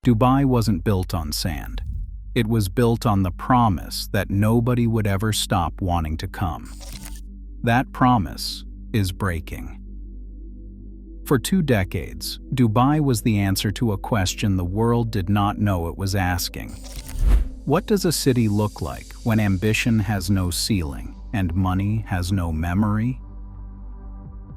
Dubai wasn't built on sand. It was built on the promise that nobody would ever stop wanting to come. That promise is breaking. For 2 decades, Dubai was the answer to a question the world did not know it was asking. What does a city look like when ambition has no ceiling and money has no memory?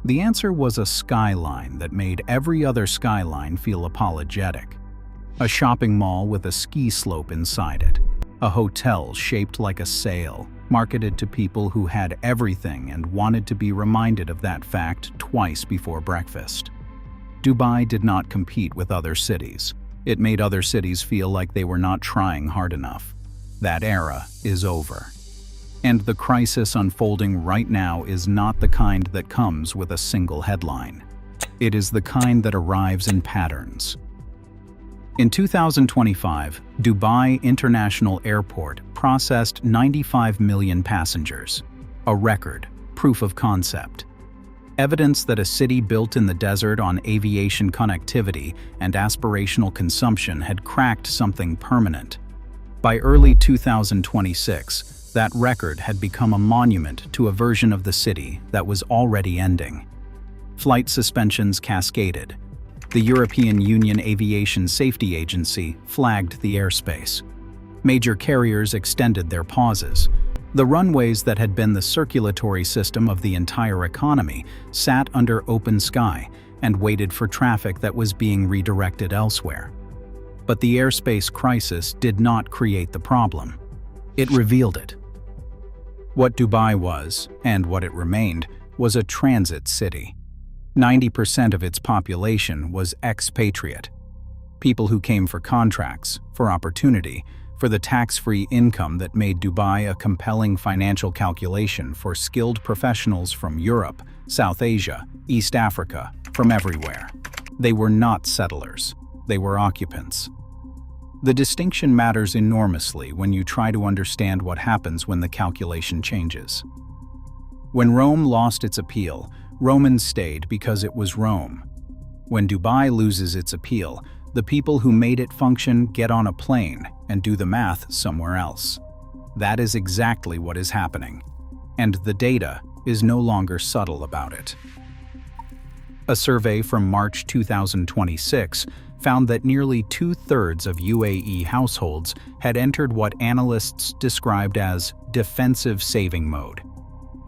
The answer was a skyline that made every other skyline feel apologetic. A shopping mall with a ski slope inside it. A hotel shaped like a sail, marketed to people who had everything and wanted to be reminded of that fact twice before breakfast. Dubai did not compete with other cities. It made other cities feel like they were not trying hard enough. That era is over. And the crisis unfolding right now is not the kind that comes with a single headline. It is the kind that arrives in patterns. In 2025, Dubai International Airport processed 95 million passengers, a record, proof of concept. Evidence that a city built in the desert on aviation connectivity and aspirational consumption had cracked something permanent. By early 2026, that record had become a monument to a version of the city that was already ending. Flight suspensions cascaded. The European Union Aviation Safety Agency flagged the airspace. Major carriers extended their pauses. The runways that had been the circulatory system of the entire economy sat under open sky and waited for traffic that was being redirected elsewhere. But the airspace crisis did not create the problem. It revealed it. What Dubai was, and what it remained, was a transit city. 90% of its population was expatriate. People who came for contracts, for opportunity, for the tax-free income that made Dubai a compelling financial calculation for skilled professionals from Europe, South Asia, East Africa, from everywhere. They were not settlers. They were occupants. The distinction matters enormously when you try to understand what happens when the calculation changes. When Rome lost its appeal, Romans stayed because it was Rome. When Dubai loses its appeal, the people who made it function get on a plane and do the math somewhere else. That is exactly what is happening, and the data is no longer subtle about it. A survey from March 2026 found that nearly 2/3 of UAE households had entered what analysts described as defensive saving mode,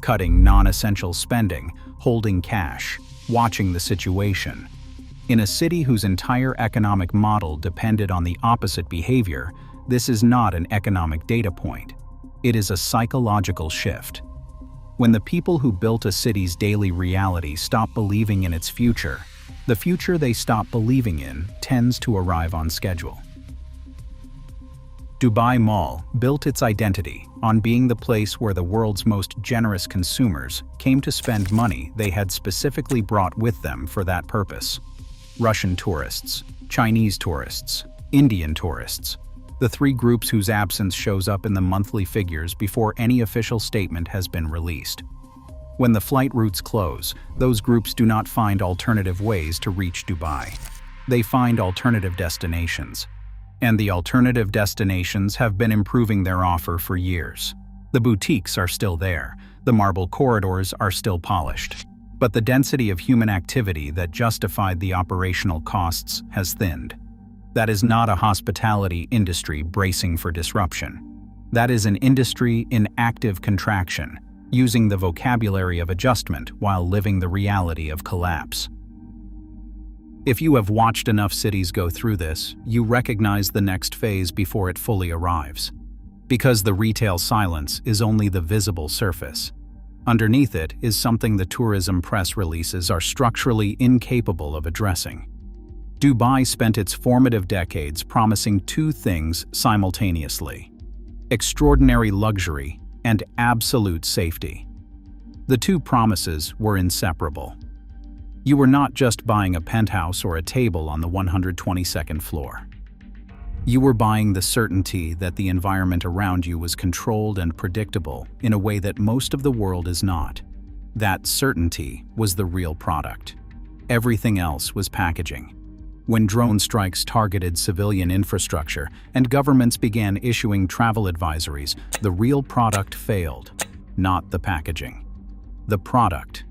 cutting non-essential spending, holding cash, watching the situation. In a city whose entire economic model depended on the opposite behavior, this is not an economic data point. It is a psychological shift. When the people who built a city's daily reality stop believing in its future, the future they stop believing in tends to arrive on schedule. Dubai Mall built its identity on being the place where the world's most generous consumers came to spend money they had specifically brought with them for that purpose. Russian tourists, Chinese tourists, Indian tourists, the 3 groups whose absence shows up in the monthly figures before any official statement has been released. When the flight routes close, those groups do not find alternative ways to reach Dubai. They find alternative destinations. And the alternative destinations have been improving their offer for years. The boutiques are still there, the marble corridors are still polished. But the density of human activity that justified the operational costs has thinned. That is not a hospitality industry bracing for disruption. That is an industry in active contraction, using the vocabulary of adjustment while living the reality of collapse. If you have watched enough cities go through this, you recognize the next phase before it fully arrives. Because the retail silence is only the visible surface. Underneath it is something the tourism press releases are structurally incapable of addressing. Dubai spent its formative decades promising 2 things simultaneously: extraordinary luxury and absolute safety. The 2 promises were inseparable. You were not just buying a penthouse or a table on the 122nd floor. You were buying the certainty that the environment around you was controlled and predictable in a way that most of the world is not. That certainty was the real product. Everything else was packaging. When drone strikes targeted civilian infrastructure and governments began issuing travel advisories, the real product failed, not the packaging. The product.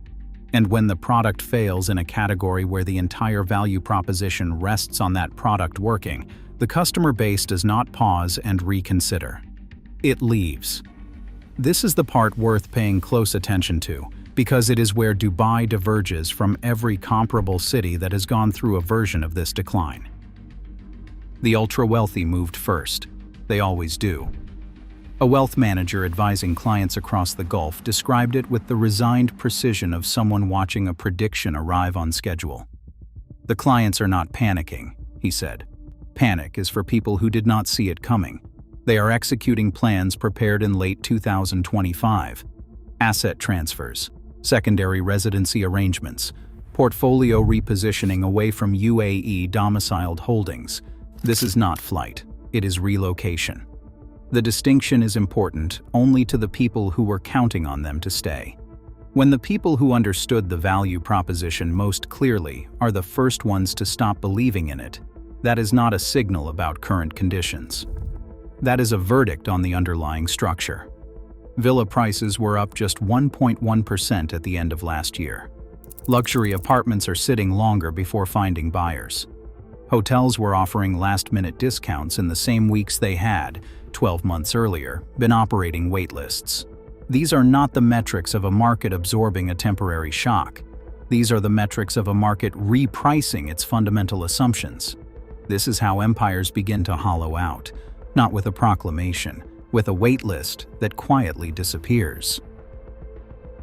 And when the product fails in a category where the entire value proposition rests on that product working, the customer base does not pause and reconsider. It leaves. This is the part worth paying close attention to, because it is where Dubai diverges from every comparable city that has gone through a version of this decline. The ultra-wealthy moved first. They always do. A wealth manager advising clients across the Gulf described it with the resigned precision of someone watching a prediction arrive on schedule. "The clients are not panicking," he said. "Panic is for people who did not see it coming. They are executing plans prepared in late 2025. Asset transfers, secondary residency arrangements, portfolio repositioning away from UAE domiciled holdings. This is not flight, it is relocation. The distinction is important only to the people who were counting on them to stay. When the people who understood the value proposition most clearly are the first ones to stop believing in it, that is not a signal about current conditions. That is a verdict on the underlying structure." Villa prices were up just 1.1% at the end of last year. Luxury apartments are sitting longer before finding buyers. Hotels were offering last-minute discounts in the same weeks they had, 12 months earlier, been operating waitlists. These are not the metrics of a market absorbing a temporary shock. These are the metrics of a market repricing its fundamental assumptions. This is how empires begin to hollow out, not with a proclamation, with a waitlist that quietly disappears.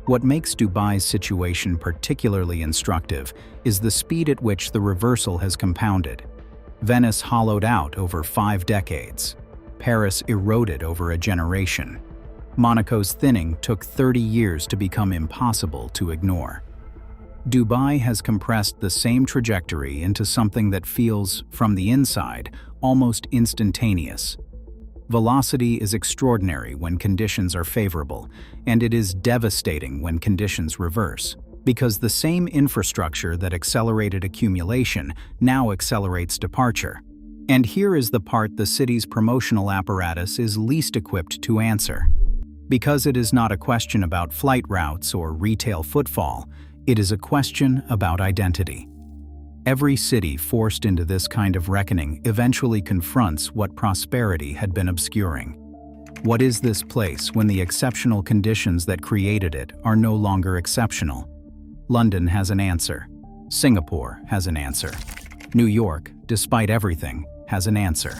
What makes Dubai's situation particularly instructive is the speed at which the reversal has compounded. Venice hollowed out over 5 decades. Paris eroded over a generation. Monaco's thinning took 30 years to become impossible to ignore. Dubai has compressed the same trajectory into something that feels, from the inside, almost instantaneous. Velocity is extraordinary when conditions are favorable, and it is devastating when conditions reverse, because the same infrastructure that accelerated accumulation now accelerates departure. And here is the part the city's promotional apparatus is least equipped to answer. Because it is not a question about flight routes or retail footfall, it is a question about identity. Every city forced into this kind of reckoning eventually confronts what prosperity had been obscuring. What is this place when the exceptional conditions that created it are no longer exceptional? London has an answer. Singapore has an answer. New York, despite everything, has an answer.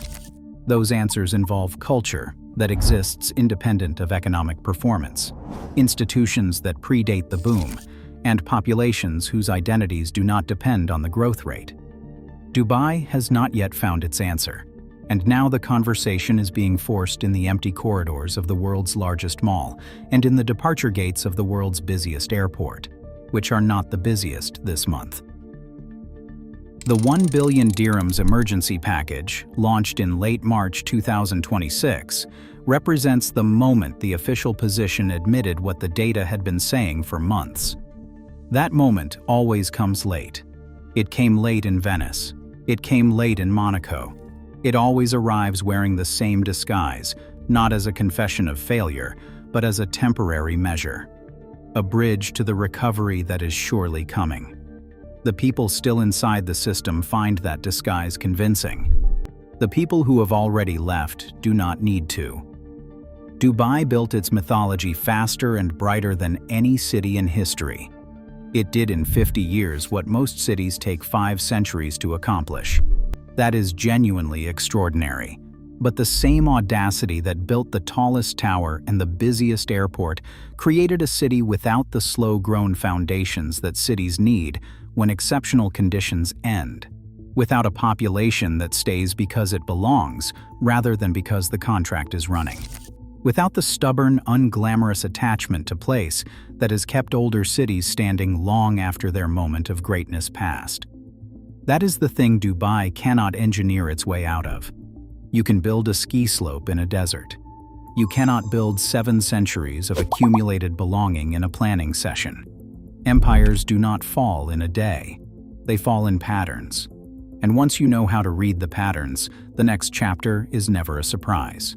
Those answers involve culture that exists independent of economic performance, institutions that predate the boom, and populations whose identities do not depend on the growth rate. Dubai has not yet found its answer, and now the conversation is being forced in the empty corridors of the world's largest mall and in the departure gates of the world's busiest airport, which are not the busiest this month. The 1 billion dirhams emergency package, launched in late March 2026, represents the moment the official position admitted what the data had been saying for months. That moment always comes late. It came late in Venice. It came late in Monaco. It always arrives wearing the same disguise, not as a confession of failure, but as a temporary measure. A bridge to the recovery that is surely coming. The people still inside the system find that disguise convincing. The people who have already left do not need to. Dubai built its mythology faster and brighter than any city in history. It did in 50 years what most cities take 5 centuries to accomplish. That is genuinely extraordinary. But the same audacity that built the tallest tower and the busiest airport created a city without the slow-grown foundations that cities need when exceptional conditions end, without a population that stays because it belongs rather than because the contract is running, without the stubborn, unglamorous attachment to place that has kept older cities standing long after their moment of greatness passed. That is the thing Dubai cannot engineer its way out of. You can build a ski slope in a desert. You cannot build 7 centuries of accumulated belonging in a planning session. Empires do not fall in a day. They fall in patterns. And once you know how to read the patterns, the next chapter is never a surprise.